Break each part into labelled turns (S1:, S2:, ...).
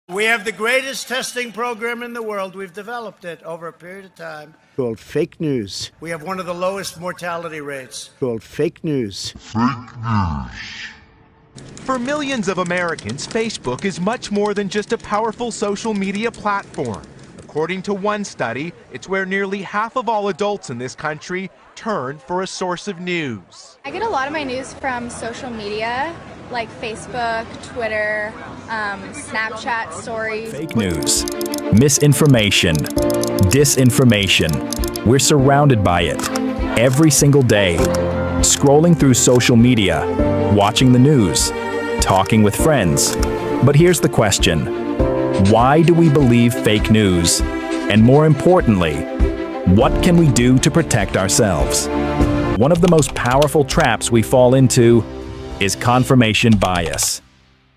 S1: We have the greatest testing program in the world. We've developed it over a period of time.
S2: Called fake news.
S1: We have one of the lowest mortality rates.
S2: Called fake news.
S3: For millions of Americans, Facebook is much more than just a powerful social media platform. According to one study, it's where nearly half of all adults in this country turn for a source of news.
S4: I get a lot of my news from social media, like Facebook, Twitter, Snapchat stories.
S5: Fake news, misinformation, disinformation. We're surrounded by it every single day. Scrolling through social media, watching the news, talking with friends. But here's the question: why do we believe fake news? And more importantly, what can we do to protect ourselves? One of the most powerful traps we fall into is confirmation bias.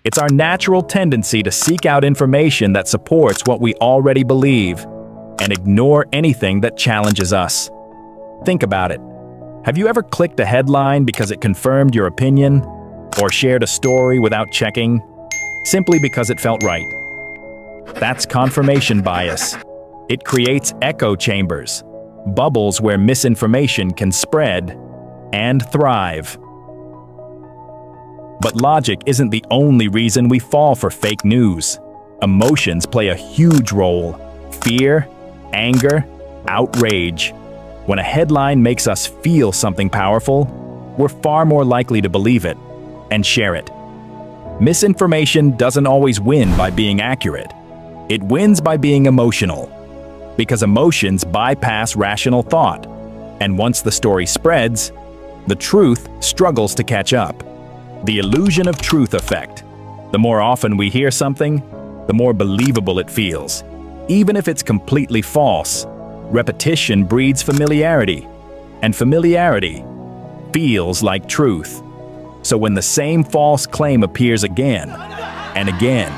S5: It's our natural tendency to seek out information that supports what we already believe and ignore anything that challenges us. Think about it. Have you ever clicked a headline because it confirmed your opinion, or shared a story without checking, simply because it felt right? That's confirmation bias. It creates echo chambers, bubbles where misinformation can spread and thrive. But logic isn't the only reason we fall for fake news. Emotions play a huge role. Fear, anger, outrage. When a headline makes us feel something powerful, we're far more likely to believe it and share it. Misinformation doesn't always win by being accurate. It wins by being emotional, because emotions bypass rational thought. And once the story spreads, the truth struggles to catch up. The illusion of truth effect. The more often we hear something, the more believable it feels. Even if it's completely false, repetition breeds familiarity, and familiarity feels like truth. So when the same false claim appears again and again,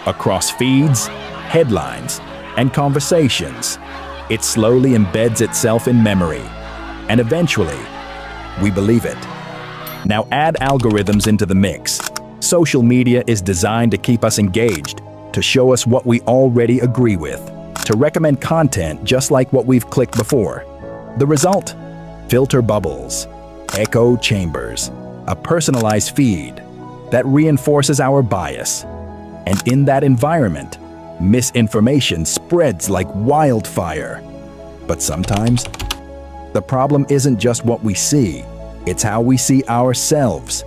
S5: across feeds, headlines, and conversations, it slowly embeds itself in memory, and eventually, we believe it. Now add algorithms into the mix. Social media is designed to keep us engaged, to show us what we already agree with, to recommend content just like what we've clicked before. The result? Filter bubbles, echo chambers, a personalized feed that reinforces our bias. And in that environment, misinformation spreads like wildfire. But sometimes, the problem isn't just what we see, it's how we see ourselves.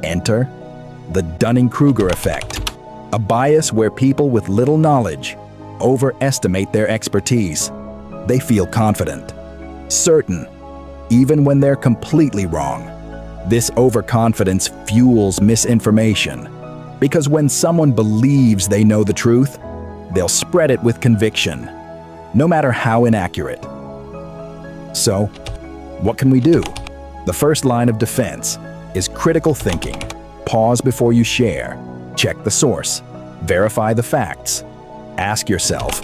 S5: Enter the Dunning-Kruger effect, a bias where people with little knowledge overestimate their expertise. They feel confident, certain, even when they're completely wrong. This overconfidence fuels misinformation, because when someone believes they know the truth, they'll spread it with conviction, no matter how inaccurate. So, what can we do? The first line of defense is critical thinking. Pause before you share. Check the source. Verify the facts. Ask yourself,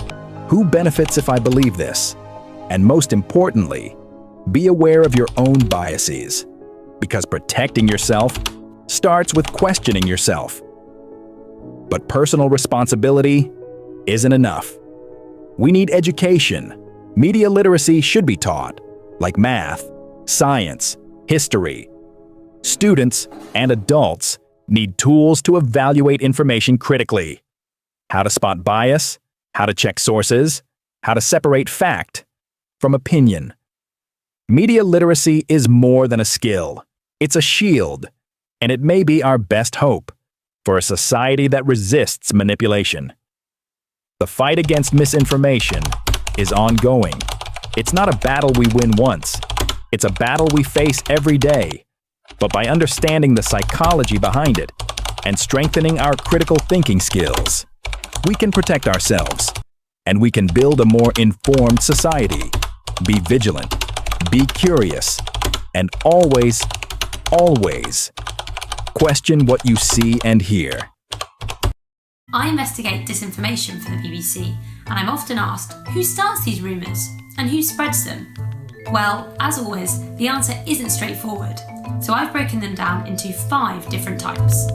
S5: who benefits if I believe this? And most importantly, be aware of your own biases, because protecting yourself starts with questioning yourself. But personal responsibility isn't enough. We need education. Media literacy should be taught, like math, science, history. Students and adults need tools to evaluate information critically. How to spot bias, how to check sources, how to separate fact from opinion. Media literacy is more than a skill. It's a shield, and it may be our best hope for a society that resists manipulation. The fight against misinformation is ongoing. It's not a battle we win once. It's a battle we face every day. But by understanding the psychology behind it and strengthening our critical thinking skills, we can protect ourselves, and we can build a more informed society. Be vigilant, be curious, and always, always question what you see and hear.
S6: I investigate disinformation for the BBC, and I'm often asked, who starts these rumours and who spreads them? Well, as always, the answer isn't straightforward, so I've broken them down into 5 different types.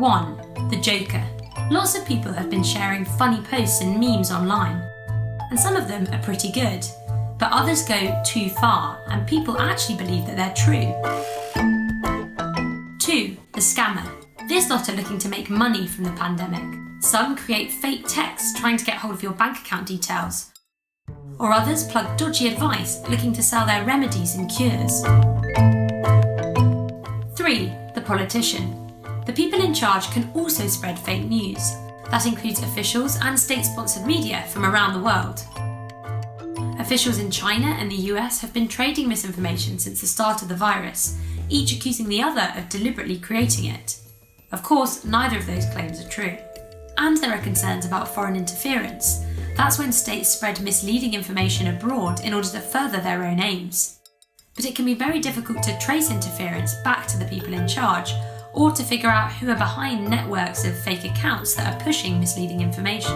S6: 1. The Joker. Lots of people have been sharing funny posts and memes online, and some of them are pretty good, but others go too far and people actually believe that they're true. 2. The Scammer. This lot are looking to make money from the pandemic. Some create fake texts trying to get hold of your bank account details, or others plug dodgy advice looking to sell their remedies and cures. 3. The Politician. The people in charge can also spread fake news. That includes officials and state-sponsored media from around the world. Officials in China and the US have been trading misinformation since the start of the virus, each accusing the other of deliberately creating it. Of course, neither of those claims are true. And there are concerns about foreign interference. That's when states spread misleading information abroad in order to further their own aims. But it can be very difficult to trace interference back to the people in charge, or to figure out who are behind networks of fake accounts that are pushing misleading information.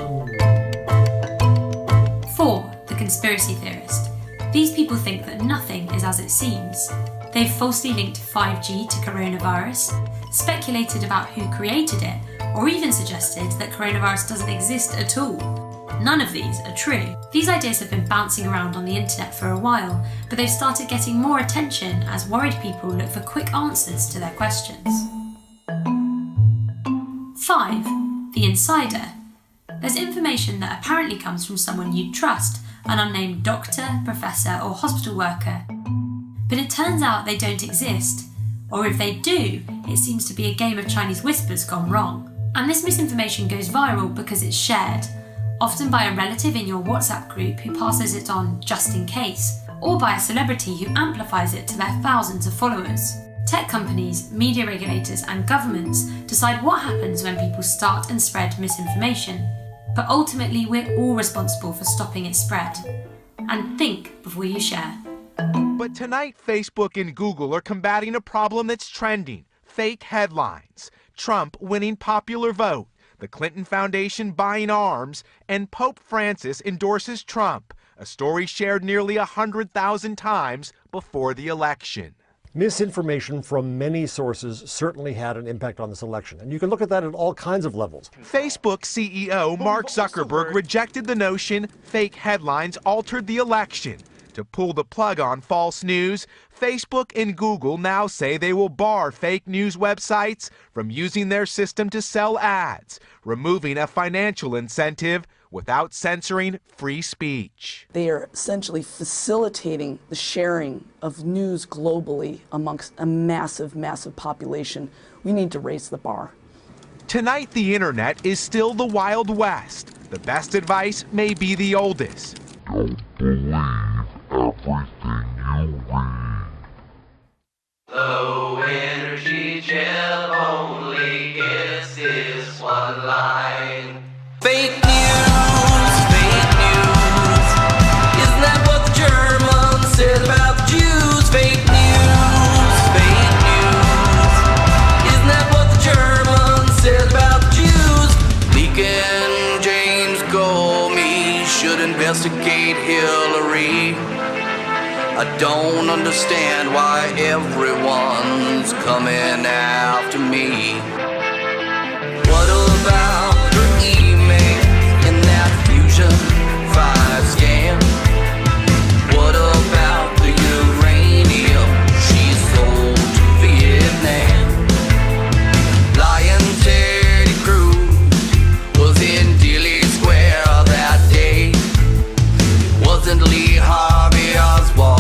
S6: 4. The Conspiracy Theorist. These people think that nothing is as it seems. They've falsely linked 5G to coronavirus, speculated about who created it, or even suggested that coronavirus doesn't exist at all. None of these are true. These ideas have been bouncing around on the internet for a while, but they've started getting more attention as worried people look for quick answers to their questions. 5. The Insider. There's information that apparently comes from someone you'd trust, an unnamed doctor, professor, or hospital worker. But it turns out they don't exist, or if they do, it seems to be a game of Chinese whispers gone wrong. And this misinformation goes viral because it's shared, often by a relative in your WhatsApp group who passes it on just in case, or by a celebrity who amplifies it to their thousands of followers. Tech companies, media regulators, and governments decide what happens when people start and spread misinformation. But ultimately, we're all responsible for stopping its spread. And think before you share.
S3: But tonight, Facebook and Google are combating a problem that's trending: fake headlines. Trump winning popular vote, the Clinton Foundation buying arms, and Pope Francis endorses Trump, a story shared nearly 100,000 times before the election.
S7: Misinformation from many sources certainly had an impact on this election, and you can look at that at all kinds of levels.
S3: Facebook CEO Mark Zuckerberg rejected the notion fake headlines altered the election. To pull the plug on false news, Facebook and Google now say they will bar fake news websites from using their system to sell ads, removing a financial incentive without censoring free speech.
S8: They are essentially facilitating the sharing of news globally amongst a massive, massive population. We need to raise the bar.
S3: Tonight, the internet is still the Wild West. The best advice may be the oldest.
S9: Don't believe everything you read.
S10: Low energy gel only gets this one line. Fake news, fake news. Isn't that what the Germans said about the Jews? Fake news, fake news. Isn't that what the Germans said about the Jews? Leaking James Comey should investigate Hillary. I don't understand why everyone's coming after me. What about her email in that Fusion 5 scam? What about the uranium she sold to Vietnam? Lion Teddy Cruz was in Dilly Square that day. It wasn't Lee Harvey Oswald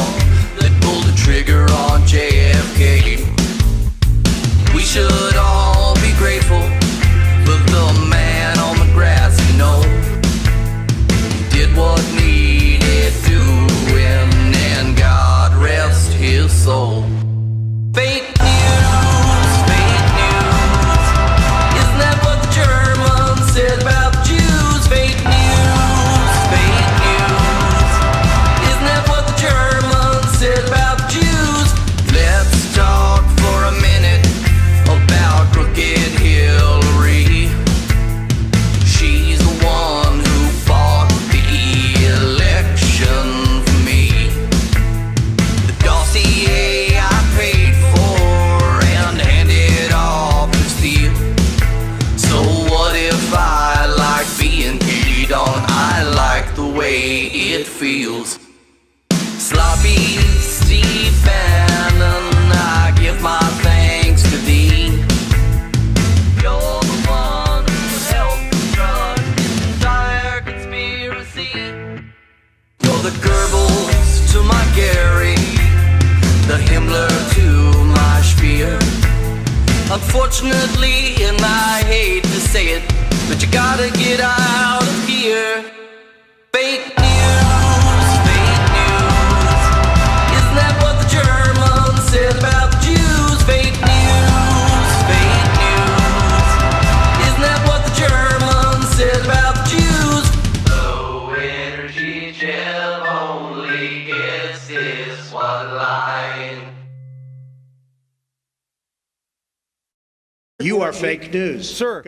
S10: that pulled the trigger on JFK. We should all gotta get out of here. Fake news, fake news. Isn't that what the Germans said about the Jews? Fake news, fake news. Isn't that what the Germans said about the Jews? Low energy gel only gets this one line.
S1: You are fake news.
S7: Sir.